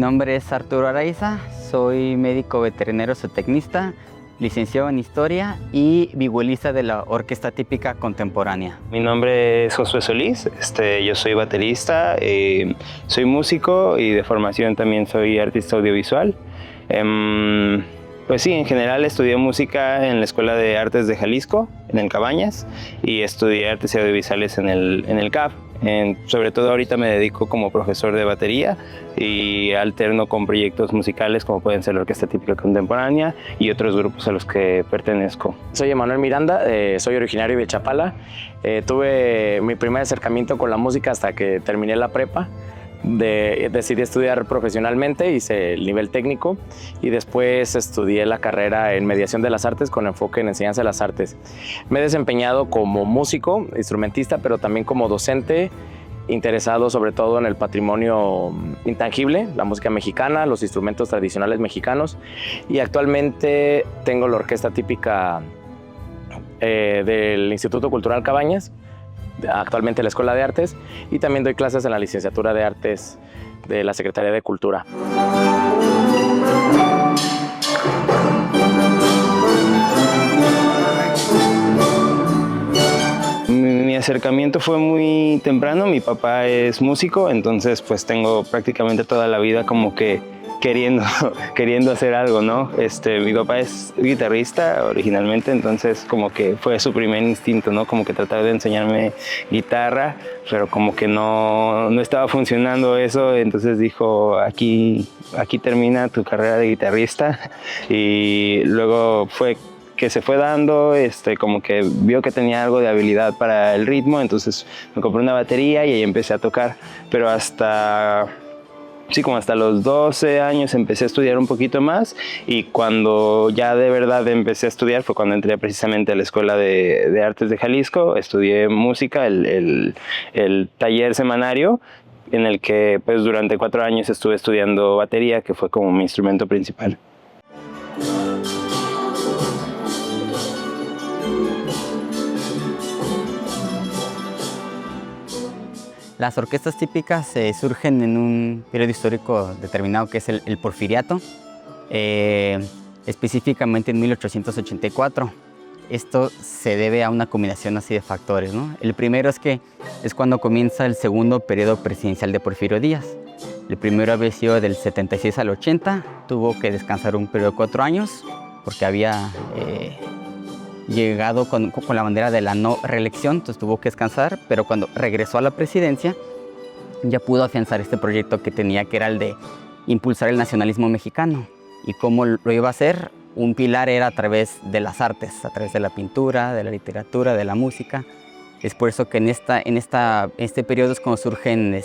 nombre es Arturo Araiza, soy médico veterinario zootecnista, licenciado en Historia y vihuelista de la Orquesta Típica Contemporánea. Mi nombre es Josué Solís, yo soy baterista, soy músico y de formación también soy artista audiovisual. Pues sí, en general estudié música en la Escuela de Artes de Jalisco, en el Cabañas, y estudié artes audiovisuales en el CAF. Sobre todo ahorita me dedico como profesor de batería y alterno con proyectos musicales como pueden ser la Orquesta Típica Contemporánea y otros grupos a los que pertenezco. Soy Emanuel Miranda, soy originario de Chapala. Tuve mi primer acercamiento con la música hasta que terminé la prepa. Decidí estudiar profesionalmente, hice el nivel técnico y después estudié la carrera en mediación de las artes con enfoque en enseñanza de las artes. Me he desempeñado como músico, instrumentista, pero también como docente, interesado sobre todo en el patrimonio intangible, la música mexicana, los instrumentos tradicionales mexicanos, y actualmente tengo la Orquesta Típica del Instituto Cultural Cabañas, actualmente la Escuela de Artes, y también doy clases en la Licenciatura de Artes de la Secretaría de Cultura. Mi acercamiento fue muy temprano. Mi papá es músico, entonces pues tengo prácticamente toda la vida como que queriendo hacer algo, ¿no? Mi papá es guitarrista originalmente, entonces como que fue su primer instinto, ¿no? Como que tratar de enseñarme guitarra, pero como que no estaba funcionando eso, entonces dijo, aquí termina tu carrera de guitarrista, y luego fue que se fue dando, como que vio que tenía algo de habilidad para el ritmo, entonces me compré una batería y ahí empecé a tocar, pero como hasta los 12 años empecé a estudiar un poquito más, y cuando ya de verdad empecé a estudiar fue cuando entré precisamente a la Escuela de Artes de Jalisco. Estudié música, el taller semanario, en el que pues durante 4 años estuve estudiando batería, que fue como mi instrumento principal. Las orquestas típicas surgen en un periodo histórico determinado que es el Porfiriato, específicamente en 1884. Esto se debe a una combinación así de factores, ¿no? El primero es cuando comienza el segundo periodo presidencial de Porfirio Díaz. El primero había sido del 76 al 80, tuvo que descansar un periodo de 4 años porque había llegado con la bandera de la no reelección, entonces tuvo que descansar, pero cuando regresó a la presidencia ya pudo afianzar este proyecto que tenía, que era el de impulsar el nacionalismo mexicano. ¿Y cómo lo iba a hacer? Un pilar era a través de las artes, a través de la pintura, de la literatura, de la música. Es por eso que en este periodo es cuando surgen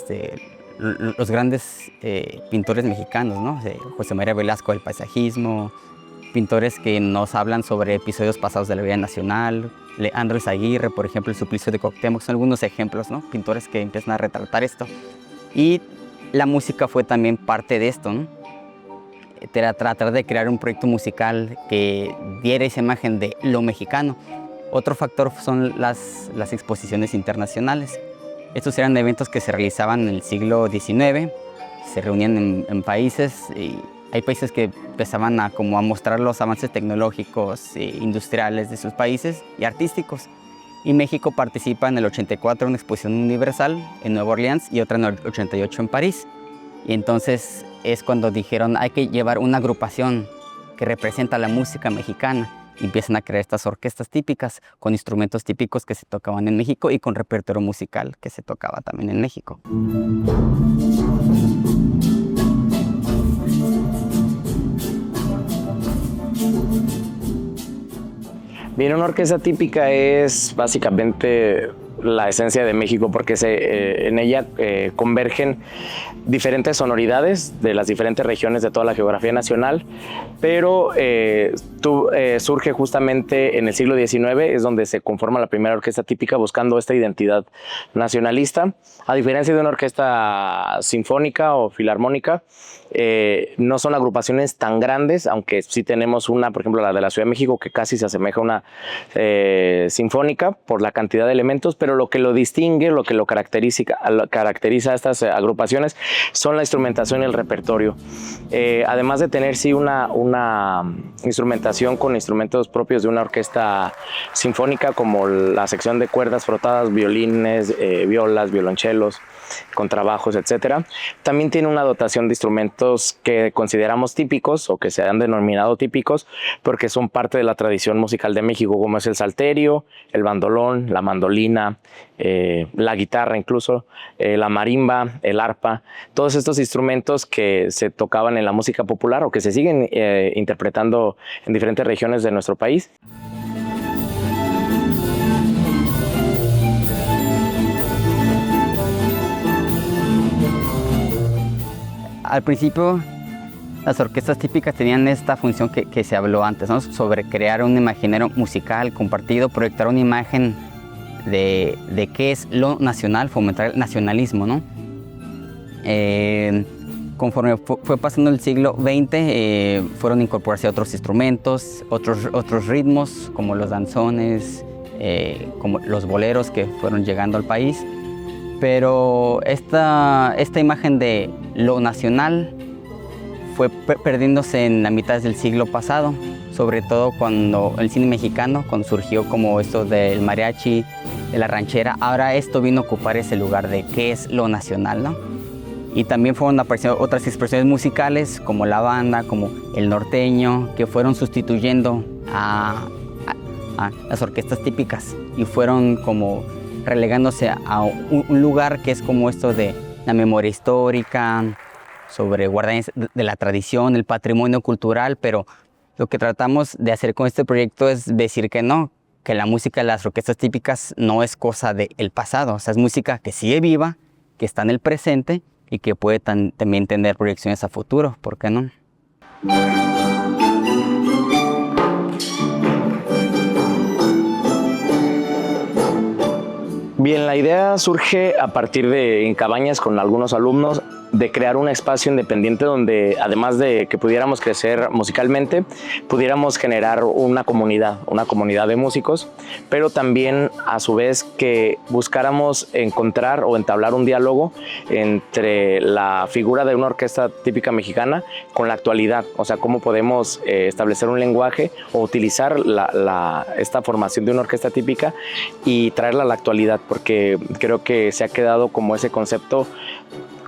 los grandes pintores mexicanos, ¿no? José María Velasco, el paisajismo, pintores que nos hablan sobre episodios pasados de la vida nacional. Leandro Izaguirre, por ejemplo, el Suplicio de Cuauhtémoc, son algunos ejemplos, ¿no? Pintores que empiezan a retratar esto. Y la música fue también parte de esto, ¿no? Tratar de crear un proyecto musical que diera esa imagen de lo mexicano. Otro factor son las exposiciones internacionales. Estos eran eventos que se realizaban en el siglo XIX, se reunían en países, y hay países que empezaban a mostrar los avances tecnológicos, industriales de sus países y artísticos. Y México participa en el 84 en una exposición universal en Nueva Orleans y otra en el 88 en París. Y entonces es cuando dijeron, hay que llevar una agrupación que representa la música mexicana. Y empiezan a crear estas orquestas típicas con instrumentos típicos que se tocaban en México y con repertorio musical que se tocaba también en México. Bien, una orquesta típica es básicamente la esencia de México, porque en ella convergen diferentes sonoridades de las diferentes regiones de toda la geografía nacional, pero surge justamente en el siglo XIX, es donde se conforma la primera orquesta típica buscando esta identidad nacionalista. A diferencia de una orquesta sinfónica o filarmónica, no son agrupaciones tan grandes, aunque sí tenemos una, por ejemplo, la de la Ciudad de México, que casi se asemeja a una sinfónica por la cantidad de elementos, pero lo que lo distingue, lo que lo caracteriza a estas agrupaciones son la instrumentación y el repertorio. Además de tener sí una instrumentación con instrumentos propios de una orquesta sinfónica, como la sección de cuerdas frotadas, violines, violas, violonchelos, contrabajos, etcétera. También tiene una dotación de instrumentos que consideramos típicos o que se han denominado típicos porque son parte de la tradición musical de México, como es el salterio, el bandolón, la mandolina, la guitarra incluso, la marimba, el arpa, todos estos instrumentos que se tocaban en la música popular o que se siguen interpretando en diferentes regiones de nuestro país. Al principio, las orquestas típicas tenían esta función que se habló antes, ¿no? Sobre crear un imaginario musical compartido, proyectar una imagen de qué es lo nacional, fomentar el nacionalismo, ¿no? Conforme fue pasando el siglo XX, fueron incorporarse otros instrumentos, otros ritmos, como los danzones, como los boleros que fueron llegando al país. Pero esta imagen de lo nacional fue perdiéndose en la mitad del siglo pasado, sobre todo cuando el cine mexicano, cuando surgió como esto del mariachi, de la ranchera. Ahora esto vino a ocupar ese lugar de qué es lo nacional, ¿no? Y también fueron apareciendo otras expresiones musicales como la banda, como el norteño, que fueron sustituyendo a las orquestas típicas y fueron como relegándose a un lugar que es como esto de la memoria histórica, sobre guardianes de la tradición, el patrimonio cultural, pero lo que tratamos de hacer con este proyecto es decir que no, que la música de las orquestas típicas no es cosa del pasado, o sea, es música que sigue viva, que está en el presente y que puede también tener proyecciones a futuro, ¿por qué no? Bien, la idea surge a partir de en Cabañas con algunos alumnos de crear un espacio independiente donde, además de que pudiéramos crecer musicalmente, pudiéramos generar una comunidad de músicos, pero también a su vez que buscáramos encontrar o entablar un diálogo entre la figura de una orquesta típica mexicana con la actualidad, o sea, cómo podemos establecer un lenguaje o utilizar esta formación de una orquesta típica y traerla a la actualidad, porque creo que se ha quedado como ese concepto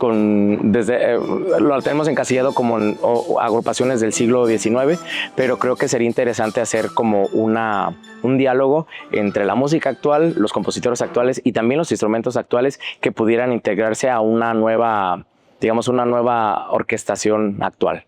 lo tenemos encasillado como agrupaciones del siglo XIX, pero creo que sería interesante hacer como un diálogo entre la música actual, los compositores actuales y también los instrumentos actuales que pudieran integrarse a una nueva, digamos, una nueva orquestación actual.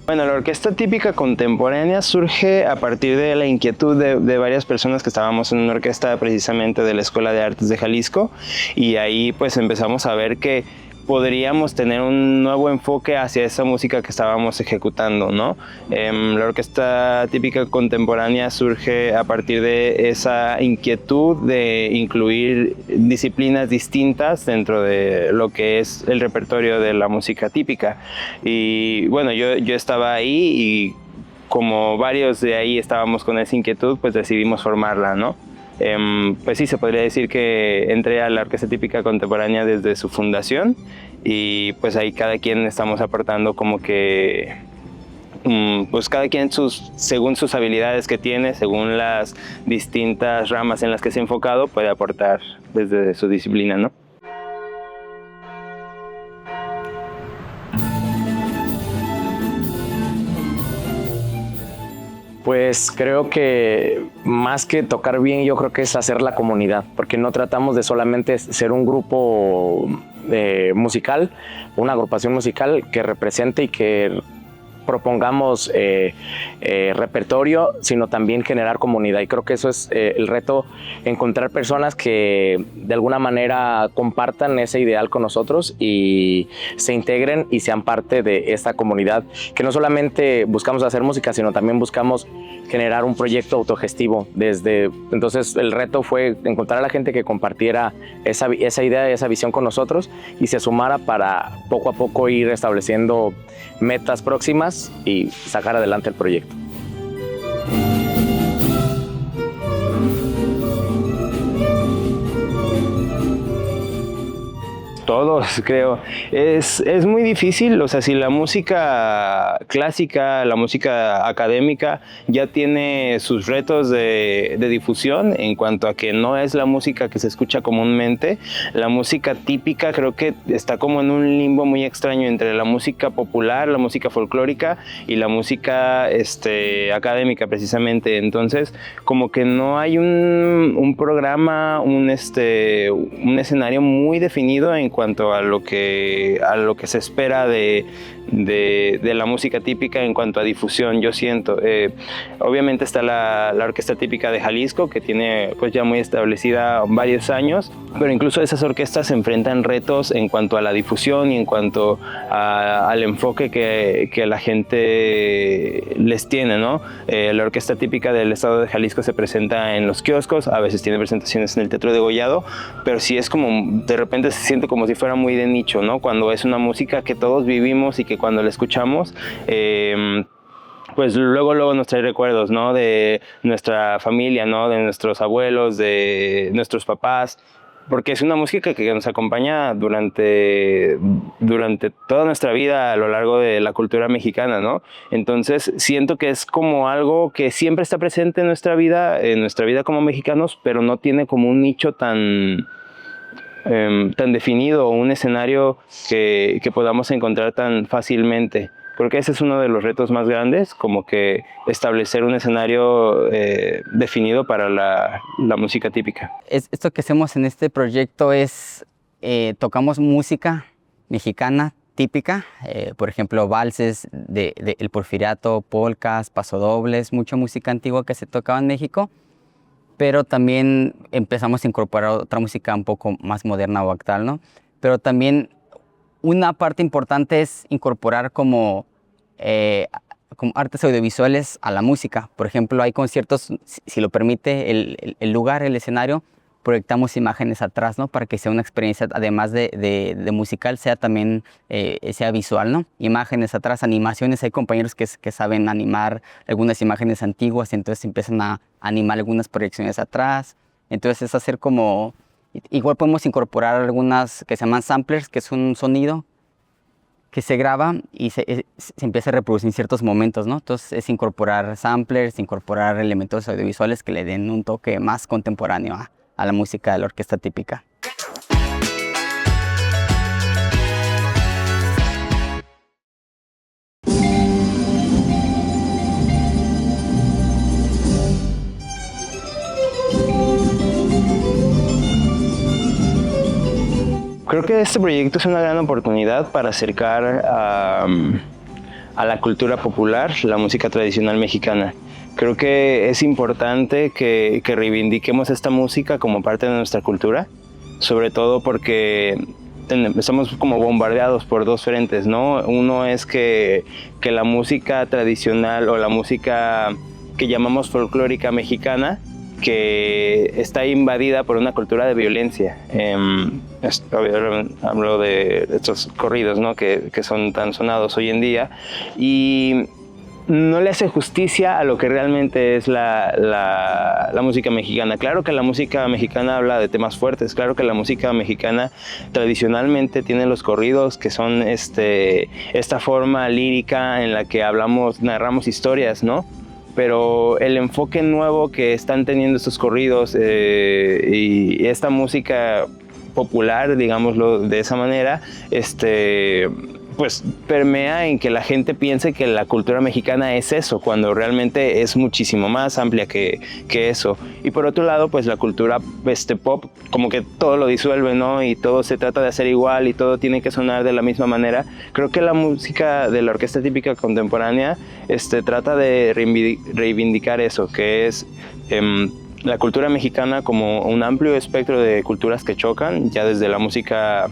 Bueno, la orquesta típica contemporánea surge a partir de la inquietud de varias personas que estábamos en una orquesta precisamente de la Escuela de Artes de Jalisco, y ahí pues empezamos a ver que podríamos tener un nuevo enfoque hacia esa música que estábamos ejecutando, ¿no? La orquesta típica contemporánea surge a partir de esa inquietud de incluir disciplinas distintas dentro de lo que es el repertorio de la música típica. Y bueno, yo estaba ahí y como varios de ahí estábamos con esa inquietud, pues decidimos formarla, ¿no? Pues sí, se podría decir que entré a la orquesta típica contemporánea desde su fundación y pues ahí cada quien estamos aportando como que pues cada quien según sus habilidades que tiene, según las distintas ramas en las que se ha enfocado, puede aportar desde su disciplina, ¿no? Pues creo que más que tocar bien, yo creo que es hacer la comunidad, porque no tratamos de solamente ser un grupo musical, una agrupación musical que represente y que propongamos repertorio, sino también generar comunidad. Y creo que eso es el reto, encontrar personas que de alguna manera compartan ese ideal con nosotros y se integren y sean parte de esta comunidad, que no solamente buscamos hacer música, sino también buscamos generar un proyecto autogestivo. Entonces el reto fue encontrar a la gente que compartiera esa idea, esa visión con nosotros y se sumara para poco a poco ir estableciendo metas próximas y sacar adelante el proyecto. Todos, creo. Es muy difícil, o sea, si la música clásica, la música académica ya tiene sus retos de difusión en cuanto a que no es la música que se escucha comúnmente, la música típica creo que está como en un limbo muy extraño entre la música popular, la música folclórica y la música académica precisamente. Entonces, como que no hay un programa, un escenario muy definido en cuanto a lo que se espera de la música típica en cuanto a difusión, yo siento. Obviamente está la orquesta típica de Jalisco, que tiene pues ya muy establecida varios años, pero incluso esas orquestas se enfrentan retos en cuanto a la difusión y en cuanto al enfoque que la gente les tiene, ¿no? La orquesta típica del estado de Jalisco se presenta en los kioscos, a veces tiene presentaciones en el Teatro de Degollado, pero sí es como, de repente se siente como si fuera muy de nicho, ¿no? Cuando es una música que todos vivimos y que cuando la escuchamos, pues luego nos trae recuerdos, ¿no? De nuestra familia, ¿no? De nuestros abuelos, de nuestros papás, porque es una música que nos acompaña durante toda nuestra vida a lo largo de la cultura mexicana, ¿no? Entonces siento que es como algo que siempre está presente en nuestra vida como mexicanos, pero no tiene como un nicho tan definido, un escenario que podamos encontrar tan fácilmente. Creo que ese es uno de los retos más grandes, como que establecer un escenario definido para la música típica. Esto que hacemos en este proyecto es, tocamos música mexicana típica, por ejemplo, valses de el Porfiriato, polcas, pasodobles, mucha música antigua que se tocaba en México, pero también empezamos a incorporar otra música un poco más moderna o actual, ¿no? Pero también una parte importante es incorporar como artes audiovisuales a la música. Por ejemplo, hay conciertos, si lo permite el lugar, el escenario, proyectamos imágenes atrás, ¿no? Para que sea una experiencia, además de musical, sea también sea visual, ¿no? Imágenes atrás, animaciones. Hay compañeros que saben animar algunas imágenes antiguas, entonces empiezan a animar algunas proyecciones atrás. Entonces es hacer como... Igual podemos incorporar algunas que se llaman samplers, que es un sonido que se graba y se empieza a reproducir en ciertos momentos, ¿no? Entonces es incorporar samplers, incorporar elementos audiovisuales que le den un toque más contemporáneo a la música de la orquesta típica. Creo que este proyecto es una gran oportunidad para acercar a la cultura popular, la música tradicional mexicana. Creo que es importante que reivindiquemos esta música como parte de nuestra cultura, sobre todo porque estamos como bombardeados por dos frentes, ¿no? Uno es que la música tradicional o la música que llamamos folclórica mexicana, que está invadida por una cultura de violencia. Hablo de estos corridos, ¿no? que son tan sonados hoy en día, y no le hace justicia a lo que realmente es la música mexicana. Claro que la música mexicana habla de temas fuertes, claro que la música mexicana tradicionalmente tiene los corridos, que son esta forma lírica en la que narramos historias, ¿no? Pero el enfoque nuevo que están teniendo estos corridos y esta música popular, digámoslo de esa manera, pues permea en que la gente piense que la cultura mexicana es eso, cuando realmente es muchísimo más amplia que eso. Y por otro lado, pues la cultura pop, como que todo lo disuelve, ¿no? Y todo se trata de hacer igual y todo tiene que sonar de la misma manera. Creo que la música de la orquesta típica contemporánea trata de reivindicar eso, que es la cultura mexicana como un amplio espectro de culturas que chocan, ya desde la música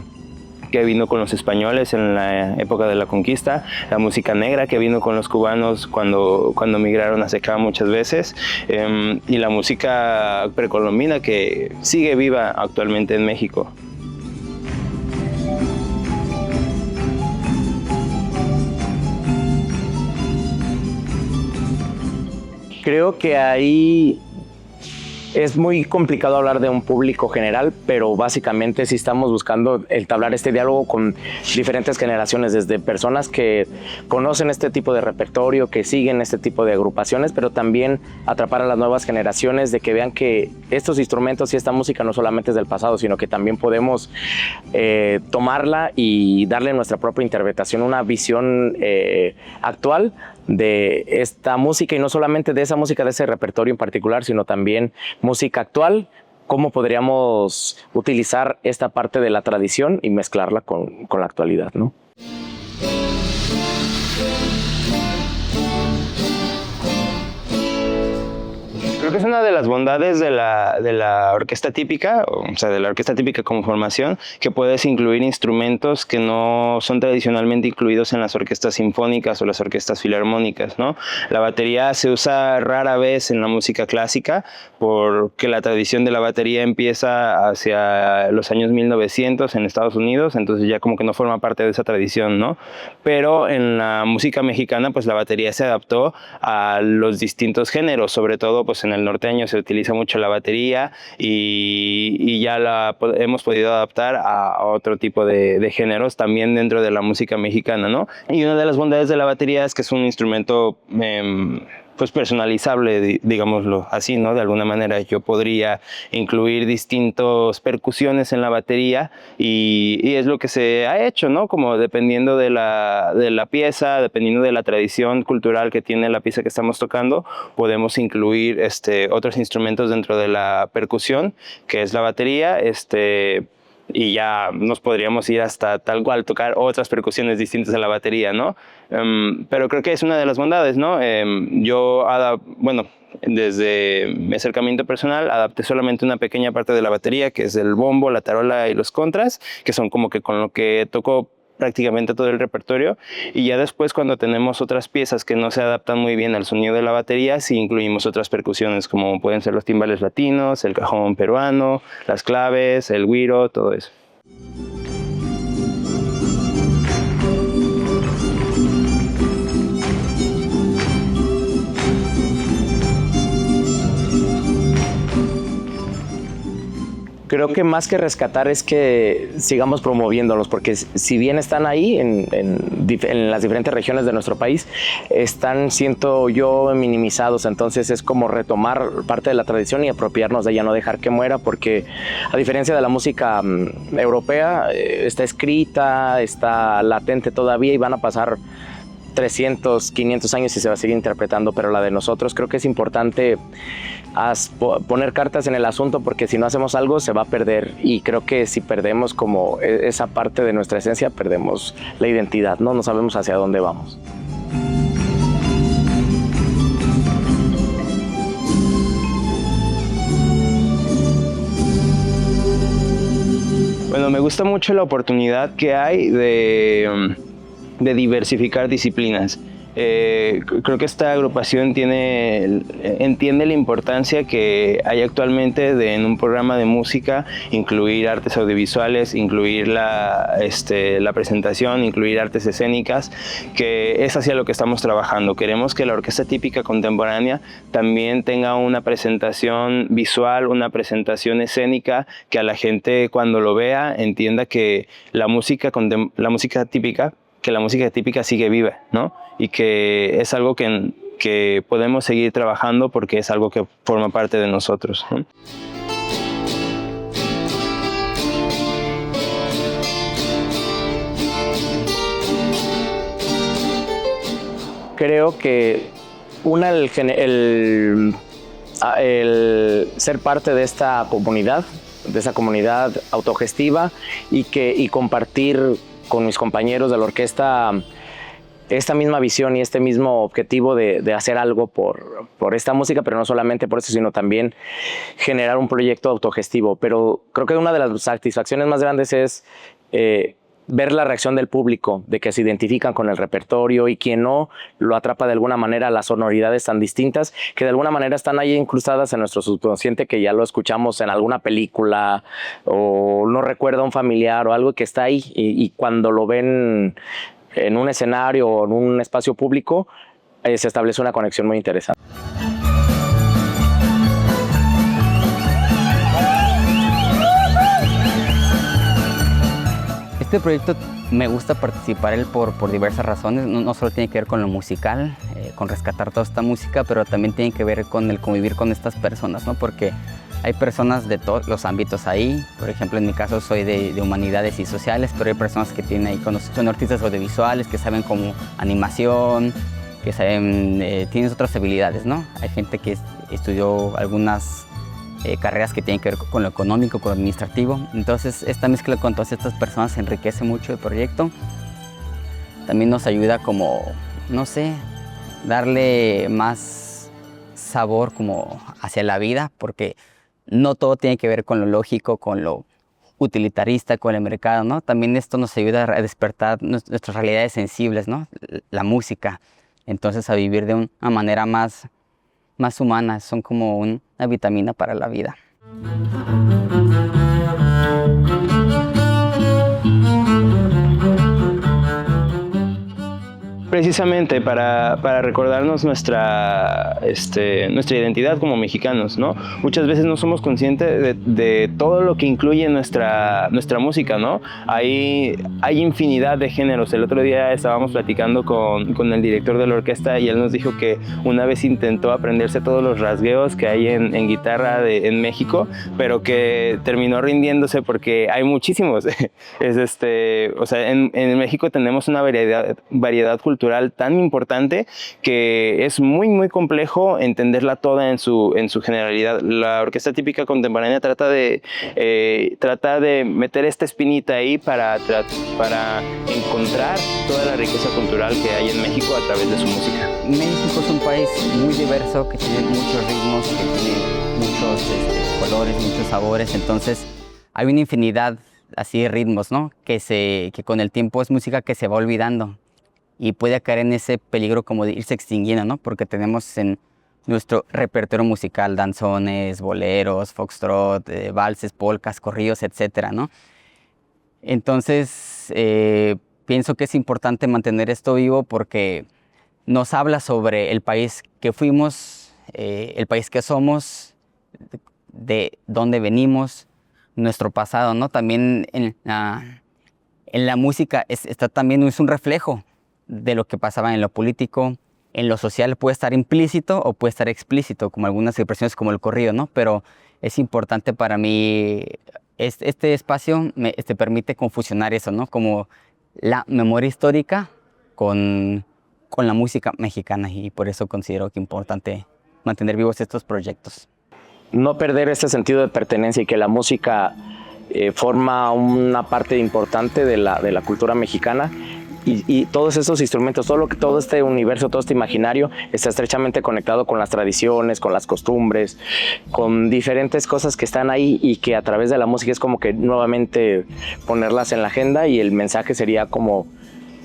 que vino con los españoles en la época de la conquista, la música negra que vino con los cubanos cuando migraron hacia acá muchas veces, y la música precolombina que sigue viva actualmente en México. Creo que ahí es muy complicado hablar de un público general, pero básicamente sí estamos buscando entablar este diálogo con diferentes generaciones, desde personas que conocen este tipo de repertorio, que siguen este tipo de agrupaciones, pero también atrapar a las nuevas generaciones de que vean que estos instrumentos y esta música no solamente es del pasado, sino que también podemos tomarla y darle nuestra propia interpretación, una visión actual de esta música, y no solamente de esa música, de ese repertorio en particular, sino también música actual, cómo podríamos utilizar esta parte de la tradición y mezclarla con la actualidad, ¿no? Creo que es una de las bondades de la orquesta típica, o sea, de la orquesta típica como formación, que puedes incluir instrumentos que no son tradicionalmente incluidos en las orquestas sinfónicas o las orquestas filarmónicas, ¿no? La batería se usa rara vez en la música clásica, porque la tradición de la batería empieza hacia los años 1900 en Estados Unidos, entonces ya como que no forma parte de esa tradición, ¿no? Pero en la música mexicana, pues la batería se adaptó a los distintos géneros, sobre todo pues en el norteño se utiliza mucho la batería y ya la hemos podido adaptar a otro tipo de géneros también dentro de la música mexicana, ¿no? Y una de las bondades de la batería es que es un instrumento pues personalizable, digámoslo así, ¿no? De alguna manera yo podría incluir distintas percusiones en la batería y es lo que se ha hecho, ¿no? Como dependiendo de la pieza, dependiendo de la tradición cultural que tiene la pieza que estamos tocando, podemos incluir otros instrumentos dentro de la percusión, que es la batería, y ya nos podríamos ir hasta tal cual tocar otras percusiones distintas a la batería, ¿no? Pero creo que es una de las bondades, ¿no? Desde mi acercamiento personal adapté solamente una pequeña parte de la batería, que es el bombo, la tarola y los contras, que son como que con lo que toco prácticamente todo el repertorio, y ya después cuando tenemos otras piezas que no se adaptan muy bien al sonido de la batería, sí incluimos otras percusiones como pueden ser los timbales latinos, el cajón peruano, las claves, el güiro, todo eso. Creo que más que rescatar es que sigamos promoviéndolos, porque si bien están ahí en las diferentes regiones de nuestro país, están, siento yo, minimizados. Entonces es como retomar parte de la tradición y apropiarnos de ella, no dejar que muera, porque a diferencia de la música europea, está escrita, está latente todavía y van a pasar 300, 500 años y se va a seguir interpretando, pero la de nosotros creo que es importante poner cartas en el asunto, porque si no hacemos algo se va a perder, y creo que si perdemos como esa parte de nuestra esencia, perdemos la identidad, no sabemos hacia dónde vamos. Bueno, me gusta mucho la oportunidad que hay de diversificar disciplinas. Creo que esta agrupación entiende la importancia que hay actualmente en un programa de música incluir artes audiovisuales, incluir la presentación, incluir artes escénicas, que es hacia lo que estamos trabajando. Queremos que la orquesta típica contemporánea también tenga una presentación visual, una presentación escénica, que a la gente cuando lo vea entienda que la música típica sigue viva, ¿no? Y que es algo que podemos seguir trabajando porque es algo que forma parte de nosotros, ¿no? creo que el ser parte de esta comunidad, autogestiva y compartir con mis compañeros de la orquesta esta misma visión y este mismo objetivo de hacer algo por esta música, pero no solamente por eso, sino también generar un proyecto autogestivo. Pero creo que una de las satisfacciones más grandes es ver la reacción del público, de que se identifican con el repertorio y quien no lo atrapa de alguna manera, las sonoridades tan distintas que de alguna manera están ahí incrustadas en nuestro subconsciente, que ya lo escuchamos en alguna película o no recuerda a un familiar o algo que está ahí y cuando lo ven en un escenario o en un espacio público, se establece una conexión muy interesante. Este proyecto me gusta participar por diversas razones, no solo tiene que ver con lo musical, con rescatar toda esta música, pero también tiene que ver con el convivir con estas personas, ¿no? Porque hay personas de todos los ámbitos ahí. Por ejemplo, en mi caso soy de humanidades y sociales, pero hay personas que tienen ahí, son artistas audiovisuales, que saben como animación, que saben, tienen otras habilidades, ¿no? Hay gente que estudió algunas carreras que tienen que ver con lo económico, con lo administrativo. Entonces, esta mezcla con todas estas personas enriquece mucho el proyecto. También nos ayuda como, no sé, darle más sabor como hacia la vida, porque no todo tiene que ver con lo lógico, con lo utilitarista, con el mercado, ¿no? También esto nos ayuda a despertar nuestras realidades sensibles, ¿no? La música. Entonces, a vivir de una manera más humana, son como una vitamina para la vida. Precisamente para recordarnos nuestra identidad como mexicanos, ¿no? Muchas veces no somos conscientes de todo lo que incluye nuestra música, ¿no? Hay infinidad de géneros. El otro día estábamos platicando con el director de la orquesta y él nos dijo que una vez intentó aprenderse todos los rasgueos que hay en guitarra en México, pero que terminó rindiéndose porque hay muchísimos. O sea, en México tenemos una variedad cultural tan importante que es muy muy complejo entenderla toda en su generalidad. La orquesta típica contemporánea trata de meter esta espinita ahí para encontrar toda la riqueza cultural que hay en México a través de su música. México es un país muy diverso, que tiene muchos ritmos, que tiene muchos colores, muchos sabores. Entonces hay una infinidad así de ritmos, ¿no? Que con el tiempo es música que se va olvidando y puede caer en ese peligro como de irse extinguiendo, ¿no? Porque tenemos en nuestro repertorio musical danzones, boleros, foxtrot, valses, polcas, corridos, etcétera, ¿no? Entonces, pienso que es importante mantener esto vivo porque nos habla sobre el país que fuimos, el país que somos, de dónde venimos, nuestro pasado, ¿no? También en la música está también es un reflejo de lo que pasaba en lo político, en lo social puede estar implícito o puede estar explícito, como algunas expresiones como el corrido, ¿no? Pero es importante para mí, este espacio me permite confusionar eso, ¿no? Como la memoria histórica con la música mexicana y por eso considero que es importante mantener vivos estos proyectos. No perder ese sentido de pertenencia y que la música forma una parte importante de la cultura mexicana. Y todos estos instrumentos, todo este universo, todo este imaginario está estrechamente conectado con las tradiciones, con las costumbres, con diferentes cosas que están ahí y que a través de la música es como que nuevamente ponerlas en la agenda y el mensaje sería como,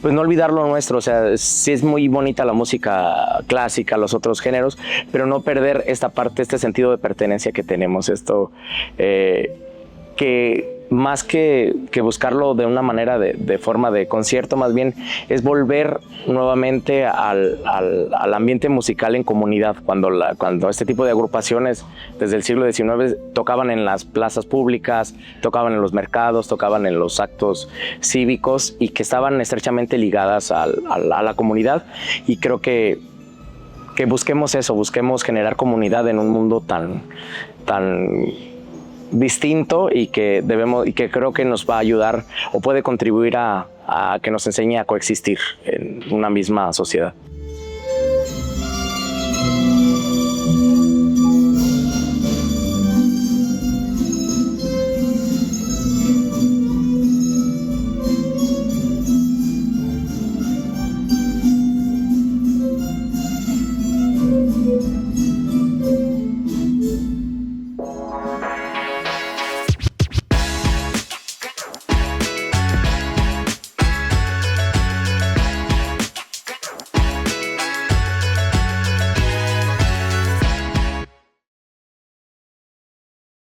pues no olvidar lo nuestro. O sea, sí es muy bonita la música clásica, los otros géneros, pero no perder esta parte, este sentido de pertenencia que tenemos, esto que más que buscarlo de una manera de forma de concierto, más bien es volver nuevamente al ambiente musical en comunidad, cuando este tipo de agrupaciones desde el siglo XIX tocaban en las plazas públicas, tocaban en los mercados, tocaban en los actos cívicos y que estaban estrechamente ligadas a la comunidad. Y creo que busquemos eso, busquemos generar comunidad en un mundo tan distinto y que creo que nos va a ayudar o puede contribuir a que nos enseñe a coexistir en una misma sociedad.